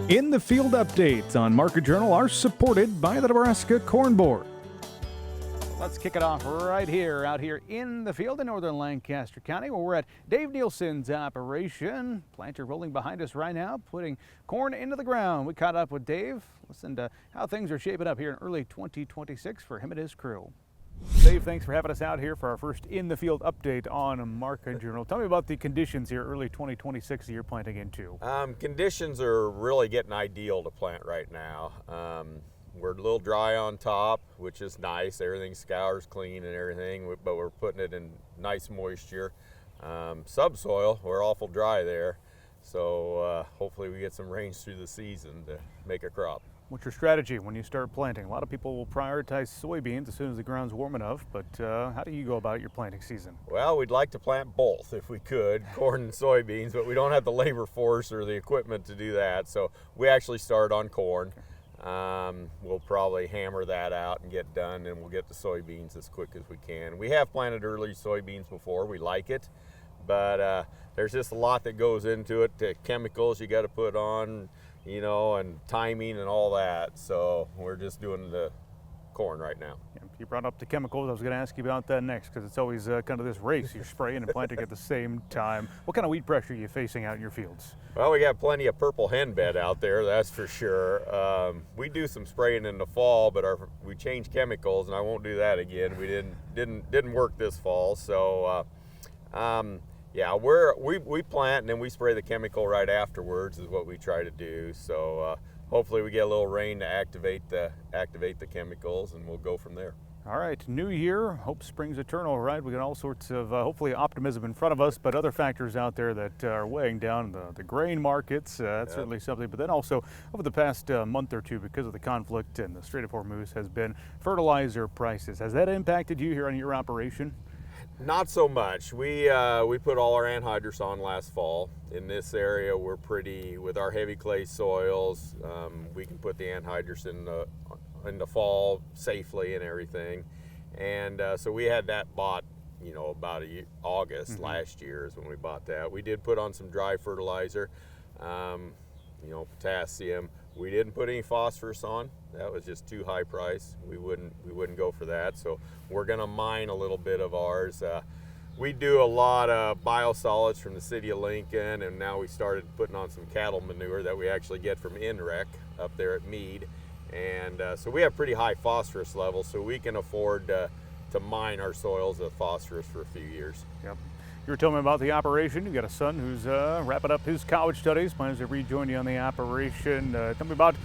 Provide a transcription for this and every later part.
In the Field updates on Market Journal are supported by the Nebraska Corn Board. Let's kick it off right here, out here in the field in northern Lancaster County, where we're at Dave Nielsen's operation. Planter rolling behind us right now, putting corn into the ground. We caught up with Dave, listened to how things are shaping up here in early 2026 for him and his crew. Dave, thanks for having us out here for our first in the field update on Market Journal. Tell me about the conditions here early 2026 that you're planting into. Conditions are really getting ideal to plant right now. We're a little dry on top, which is nice. Everything scours clean and everything, but we're putting it in nice moisture. Subsoil, we're awful dry there. So hopefully we get some rains through the season to make a crop. What's your strategy when you start planting? A lot of people will prioritize soybeans as soon as the ground's warm enough, but how do you go about your planting season? Well, we'd like to plant both if we could, corn and soybeans, but we don't have the labor force or the equipment to do that. So we actually start on corn. We'll probably hammer that out and get done, and we'll get the soybeans as quick as we can. We have planted early soybeans before. We like it, but there's just a lot that goes into it. The chemicals you got to put on, you know, and timing and all that. So we're just doing the corn right now. You brought up the chemicals. I was going to ask you about that next, because it's always kind of this race. You're spraying and planting at the same time. What kind of weed pressure are you facing out in your fields? Well, we got plenty of purple henbed out there, that's for sure. We do some spraying in the fall, but we changed chemicals, and I won't do that again. We didn't work this fall. So yeah, we plant and then we spray the chemical right afterwards is what we try to do. So hopefully we get a little rain to activate the chemicals, and we'll go from there. All right, new year, hope springs eternal, right? We got all sorts of hopefully optimism in front of us, but other factors out there that are weighing down the grain markets. That's certainly something. But then also over the past month or two, because of the conflict and the Strait of Hormuz, has been fertilizer prices. Has that impacted you here on your operation? Not so much. We put all our anhydrous on last fall. In this area, we're pretty, with our heavy clay soils, we can put the anhydrous in the fall safely and everything. And so we had that bought, you know, about August last year is when we bought that. We did put on some dry fertilizer, you know, potassium. We didn't put any phosphorus on. That was just too high price. We wouldn't go for that. So we're gonna mine a little bit of ours. We do a lot of biosolids from the city of Lincoln, and now we started putting on some cattle manure that we actually get from NREC up there at Meade. And so we have pretty high phosphorus levels, so we can afford to mine our soils with phosphorus for a few years. Yep. You were telling me about the operation. You got a son who's wrapping up his college studies, plans to rejoin you on the operation. Tell me about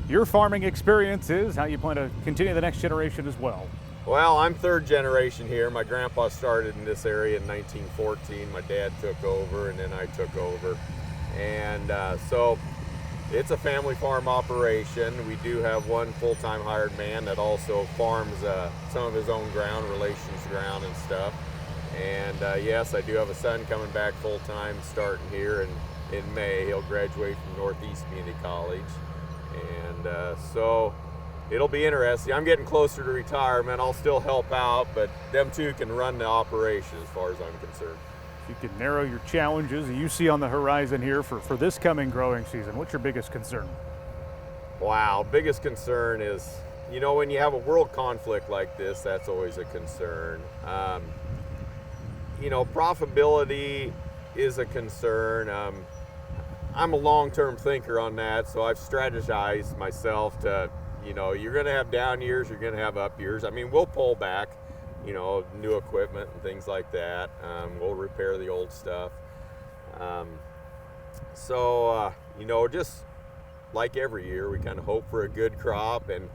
your farming experiences, how you plan to continue the next generation as well. Well, I'm third generation here. My grandpa started in this area in 1914. My dad took over, and then I took over. And so it's a family farm operation. We do have one full-time hired man that also farms some of his own ground, relations ground and stuff. And yes, I do have a son coming back full-time starting here in May. He'll graduate from Northeast Community College. And so it'll be interesting. I'm getting closer to retirement. I'll still help out, but them two can run the operation as far as I'm concerned. If you can narrow your challenges that you see on the horizon here for this coming growing season, what's your biggest concern? Wow, biggest concern is, you know, when you have a world conflict like this, that's always a concern. You know, profitability is a concern. I'm a long-term thinker on that, so I've strategized myself to, you know, you're going to have down years, you're going to have up years. I mean, we'll pull back, you know, new equipment and things like that. We'll repair the old stuff. You know, just like every year, we kind of hope for a good crop, and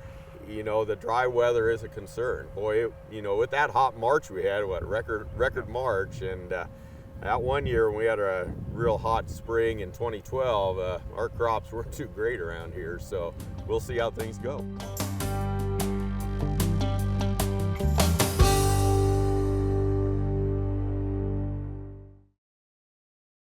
you know, the dry weather is a concern. Boy, you know, with that hot March we had, record March, and that one year when we had a real hot spring in 2012, our crops weren't too great around here, so we'll see how things go.